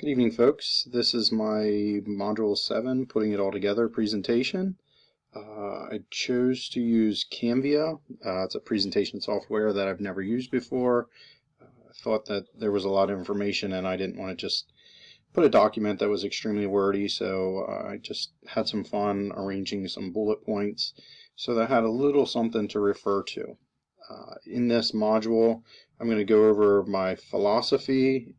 Good evening, folks. This is my Module 7, putting it all together presentation. I chose to use Canva. It's a presentation software that I've never used before. I thought that there was a lot of information and I didn't want to just put a document that was extremely wordy, so I just had some fun arranging some bullet points so that I had a little something to refer to. In this module, I'm going to go over my philosophy,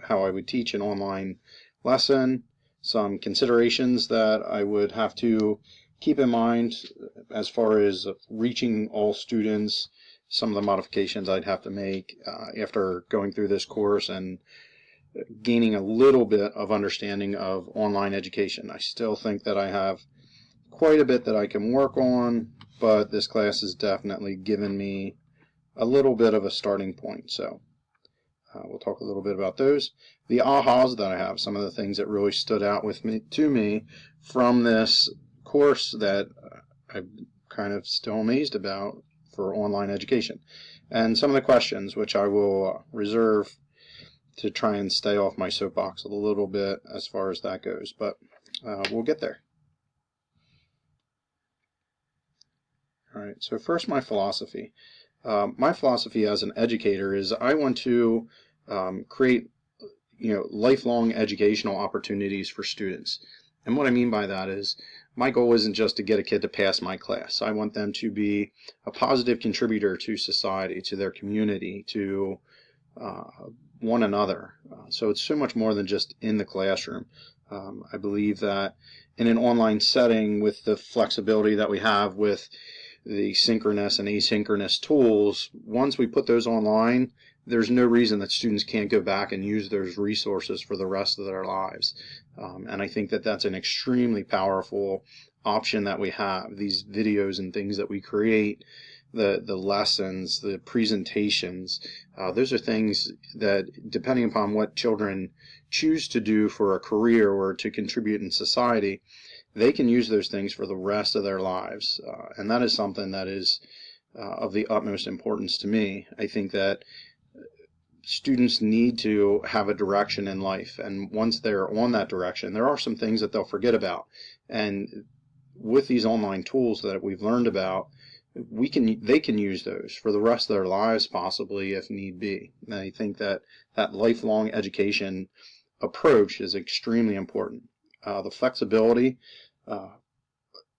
how I would teach an online lesson, some considerations that I would have to keep in mind as far as reaching all students, some of the modifications I'd have to make after going through this course and gaining a little bit of understanding of online education. I still think that I have quite a bit that I can work on, but this class has definitely given me a little bit of a starting point. So we'll talk a little bit about those. The ahas that I have, some of the things that really stood out to me from this course that I'm kind of still amazed about for online education. And some of the questions, which I will reserve to try and stay off my soapbox a little bit as far as that goes, but we'll get there. All right, so first, my philosophy. My philosophy as an educator is I want to create lifelong educational opportunities for students. And what I mean by that is my goal isn't just to get a kid to pass my class. I want them to be a positive contributor to society, to their community, to one another. So it's so much more than just in the classroom. I believe that in an online setting, with the flexibility that we have with the synchronous and asynchronous tools, once we put those online, there's no reason that students can't go back and use those resources for the rest of their lives. And I think that that's an extremely powerful option that we have. These videos and things that we create, the lessons, the presentations, those are things that, depending upon what children choose to do for a career or to contribute in society, they can use those things for the rest of their lives. And that is something that is of the utmost importance to me. I think that students need to have a direction in life, and once they're on that direction, there are some things that they'll forget about. And with these online tools that we've learned about, they can use those for the rest of their lives, possibly, if need be. And I think that that lifelong education approach is extremely important. The flexibility,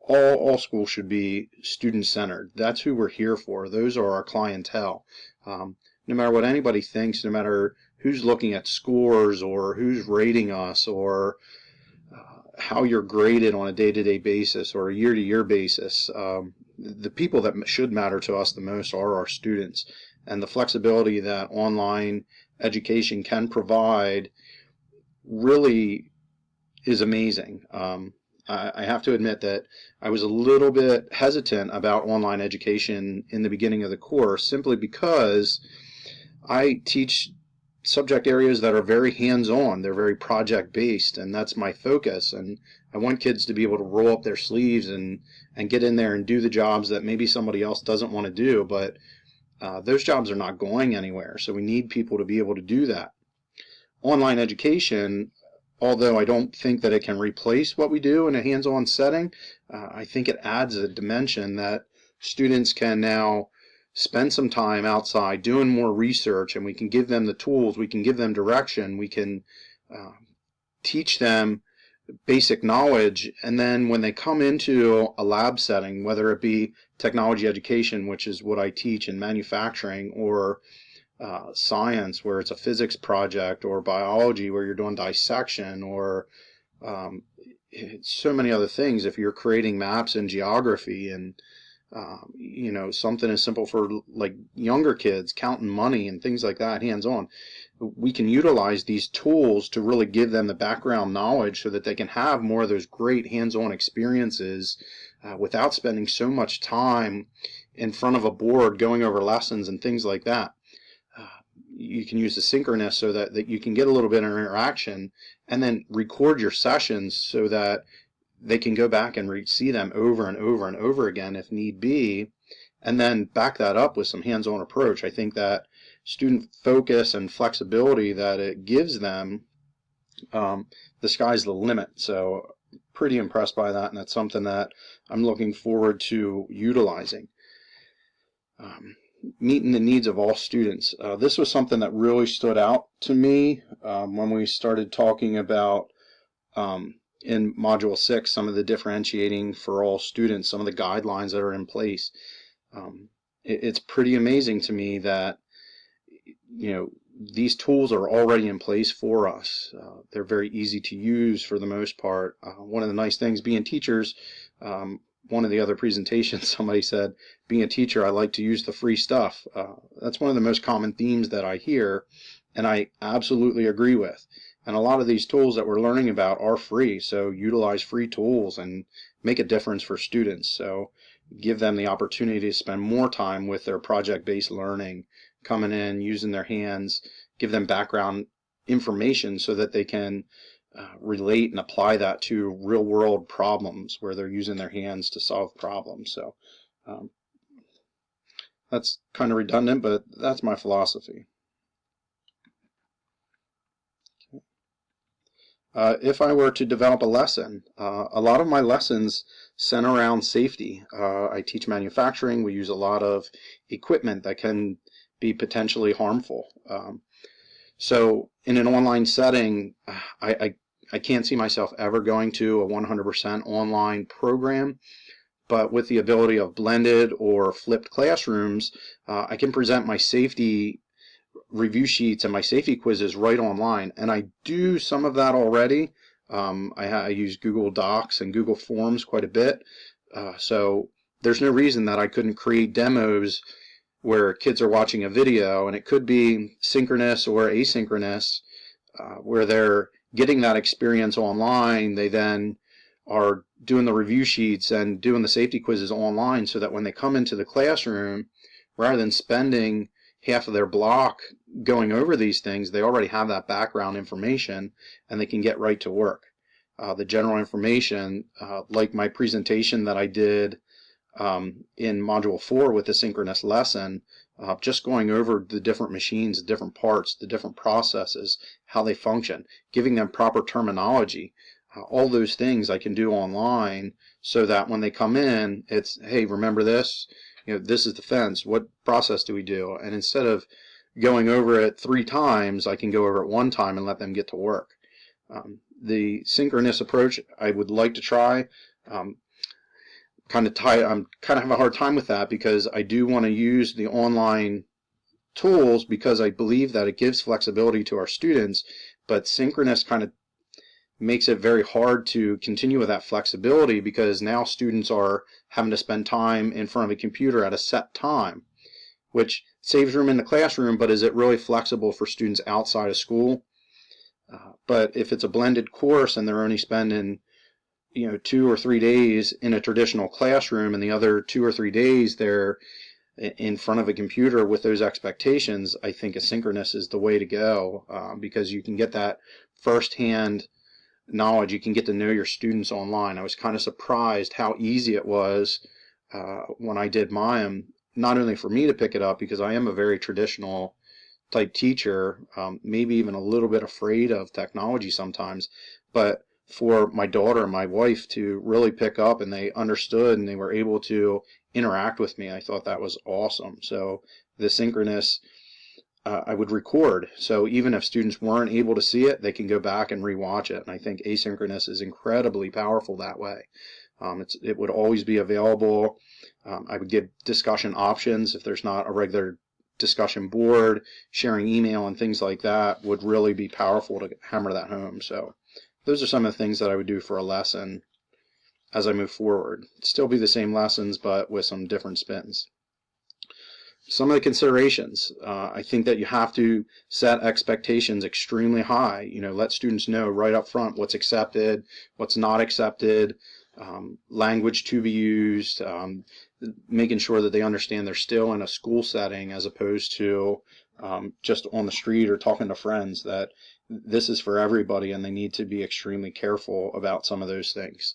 all schools should be student-centered. That's who we're here for. Those are our clientele. No matter what anybody thinks, no matter who's looking at scores or who's rating us or how you're graded on a day-to-day basis or a year-to-year basis, the people that should matter to us the most are our students. And the flexibility that online education can provide really is amazing. I have to admit that I was a little bit hesitant about online education in the beginning of the course, simply because I teach subject areas that are very hands-on. They're very project-based, and that's my focus. And I want kids to be able to roll up their sleeves and get in there and do the jobs that maybe somebody else doesn't want to do, but those jobs are not going anywhere, so we need people to be able to do that. Online education, although I don't think that it can replace what we do in a hands-on setting, I think it adds a dimension that students can now spend some time outside doing more research, and we can give them the tools, we can give them direction, we can teach them basic knowledge, and then when they come into a lab setting, whether it be technology education, which is what I teach in manufacturing, or science, where it's a physics project, or biology, where you're doing dissection, or so many other things. If you're creating maps in geography, and something as simple for like younger kids, counting money and things like that, hands-on, we can utilize these tools to really give them the background knowledge so that they can have more of those great hands-on experiences without spending so much time in front of a board going over lessons and things like that. You can use the synchronous so that you can get a little bit of interaction, and then record your sessions so that they can go back and see them over and over and over again if need be, and then back that up with some hands-on approach. I think that student focus and flexibility that it gives them the sky's the limit. So pretty impressed by that, and that's something that I'm looking forward to utilizing. Meeting the needs of all students. This was something that really stood out to me when we started talking about in Module 6 some of the differentiating for all students, some of the guidelines that are in place. It's pretty amazing to me that these tools are already in place for us. They're very easy to use for the most part. One of the nice things being teachers, one of the other presentations, somebody said, being a teacher, I like to use the free stuff. That's one of the most common themes that I hear, and I absolutely agree with. And a lot of these tools that we're learning about are free, so utilize free tools and make a difference for students. So give them the opportunity to spend more time with their project-based learning, coming in, using their hands, give them background information so that they can relate and apply that to real-world problems where they're using their hands to solve problems. So that's kind of redundant, but that's my philosophy. If I were to develop a lesson, a lot of my lessons center around safety. I teach manufacturing. We use a lot of equipment that can be potentially harmful. So in an online setting, I can't see myself ever going to a 100% online program, but with the ability of blended or flipped classrooms, I can present my safety review sheets and my safety quizzes right online, and I do some of that already. I use Google Docs and Google Forms quite a bit, so there's no reason that I couldn't create demos where kids are watching a video, and it could be synchronous or asynchronous, where they're getting that experience online. They then are doing the review sheets and doing the safety quizzes online, so that when they come into the classroom, rather than spending half of their block going over these things, they already have that background information and they can get right to work. The general information, like my presentation that I did in Module 4 with the synchronous lesson, just going over the different machines, the different parts, the different processes, how they function, giving them proper terminology. All those things I can do online so that when they come in, it's, hey, remember this? This is the fence. What process do we do? And instead of going over it 3 times, I can go over it 1 time and let them get to work. The synchronous approach I would like to try. I'm kind of having a hard time with that because I do want to use the online tools because I believe that it gives flexibility to our students, but synchronous kind of makes it very hard to continue with that flexibility because now students are having to spend time in front of a computer at a set time, which saves room in the classroom, but is it really flexible for students outside of school? But if it's a blended course and they're only spending 2 or 3 days in a traditional classroom and the other 2 or 3 days they're in front of a computer with those expectations, I think asynchronous is the way to go because you can get that firsthand knowledge. You can get to know your students online. I was kind of surprised how easy it was when I did mine, not only for me to pick it up because I am a very traditional type teacher, maybe even a little bit afraid of technology sometimes, but for my daughter and my wife to really pick up and they understood and they were able to interact with me, I thought that was awesome. So the synchronous I would record, so even if students weren't able to see it, they can go back and rewatch it, and I think asynchronous is incredibly powerful that way. It would always be available. I would give discussion options if there's not a regular discussion board. Sharing email and things like that would really be powerful to hammer that home. So those are some of the things that I would do for a lesson as I move forward. It'd still be the same lessons, but with some different spins. Some of the considerations, I think that you have to set expectations extremely high. Let students know right up front what's accepted, what's not accepted, language to be used, making sure that they understand they're still in a school setting as opposed to just on the street or talking to friends, that this is for everybody and they need to be extremely careful about some of those things.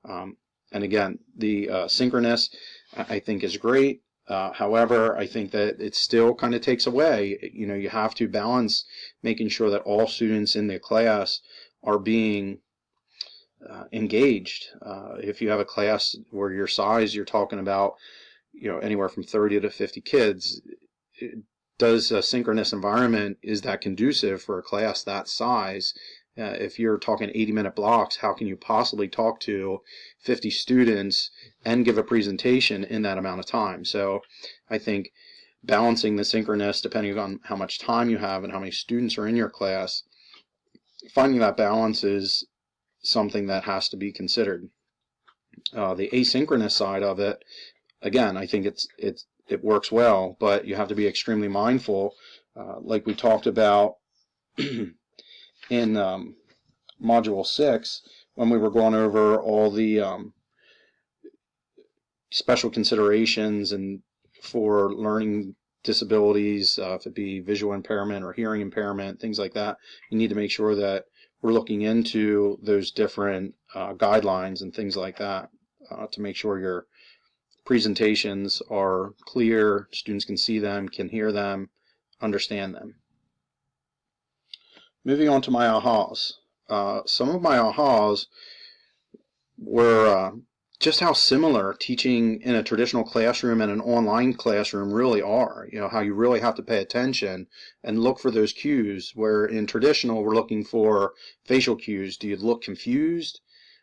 And again, the synchronous I think is great. However, I think that it still kind of takes away, you have to balance making sure that all students in the class are being engaged. If you have a class where your size, you're talking about, anywhere from 30 to 50 kids, does a synchronous environment, is that conducive for a class that size? If you're talking 80-minute blocks, how can you possibly talk to 50 students and give a presentation in that amount of time? So I think balancing the synchronous, depending on how much time you have and how many students are in your class, finding that balance is something that has to be considered. The asynchronous side of it, again, I think it works well, but you have to be extremely mindful, like we talked about in Module 6 when we were going over all the special considerations and for learning disabilities, if it be visual impairment or hearing impairment, things like that. You need to make sure that we're looking into those different guidelines and things like that to make sure your presentations are clear, students can see them, can hear them, understand them. Moving on to my ahas. Some of my ahas were just how similar teaching in a traditional classroom and an online classroom really are. How you really have to pay attention and look for those cues, where in traditional we're looking for facial cues. Do you look confused?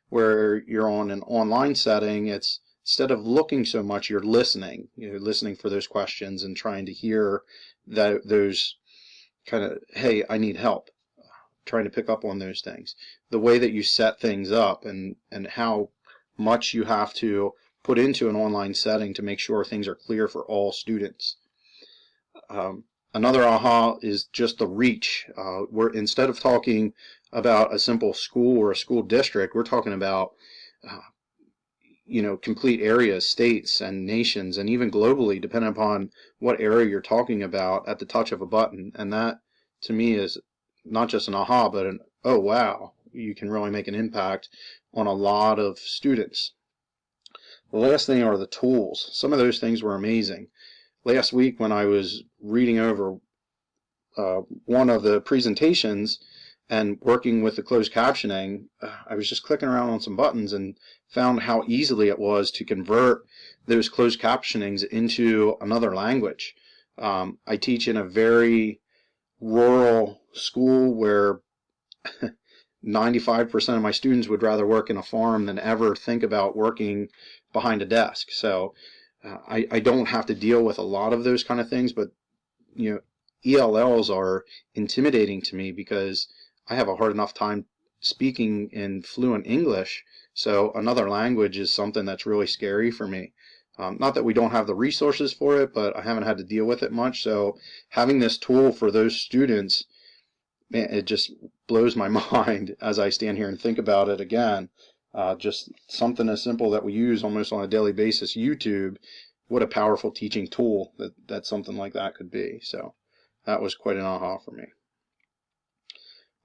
Where you're on an online setting, it's instead of looking so much, you're listening. You're listening for those questions and trying to hear those kind of, hey, I need help. Trying to pick up on those things. The way that you set things up and how much you have to put into an online setting to make sure things are clear for all students. Another aha is just the reach. We're instead of talking about a simple school or a school district, we're talking about complete areas, states, and nations, and even globally, depending upon what area you're talking about, at the touch of a button. And that, to me, is not just an aha, but an, oh wow, you can really make an impact on a lot of students. The last thing are the tools. Some of those things were amazing. Last week when I was reading over one of the presentations and working with the closed captioning, I was just clicking around on some buttons and found how easily it was to convert those closed captionings into another language. I teach in a very rural school where 95% of my students would rather work in a farm than ever think about working behind a desk. So I don't have to deal with a lot of those kind of things, but ELLs are intimidating to me because I have a hard enough time speaking in fluent English, so another language is something that's really scary for me. Not that we don't have the resources for it, but I haven't had to deal with it much, so having this tool for those students, man, it just blows my mind as I stand here and think about it again. Just something as simple that we use almost on a daily basis, YouTube, what a powerful teaching tool that something like that could be. So that was quite an aha for me.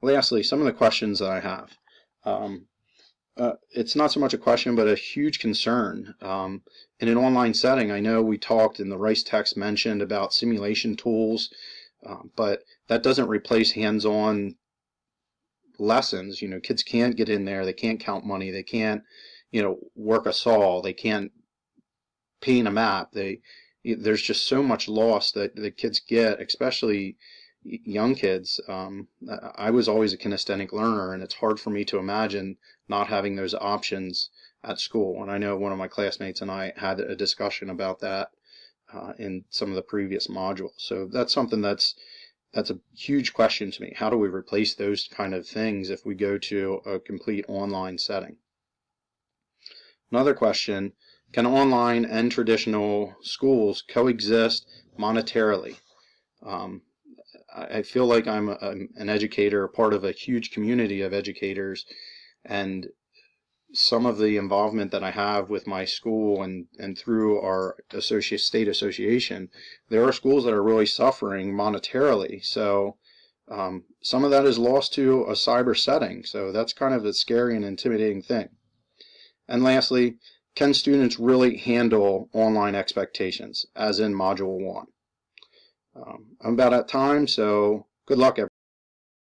Lastly, some of the questions that I have. It's not so much a question, but a huge concern. In an online setting, I know we talked in the Rice text mentioned about simulation tools, but that doesn't replace hands-on lessons. Kids can't get in there, they can't count money, they can't, work a saw, they can't paint a map. There's just so much loss that the kids get, especially young kids. I was always a kinesthetic learner, and it's hard for me to imagine not having those options at school. And I know one of my classmates and I had a discussion about that in some of the previous modules. So that's something that's a huge question to me. How do we replace those kind of things if we go to a complete online setting? Another question, can online and traditional schools coexist monetarily? I feel like I'm an educator, part of a huge community of educators, and some of the involvement that I have with my school and through our state association, there are schools that are really suffering monetarily. So some of that is lost to a cyber setting. So that's kind of a scary and intimidating thing. And lastly, can students really handle online expectations, as in Module 1? I'm about at time, so good luck, everyone.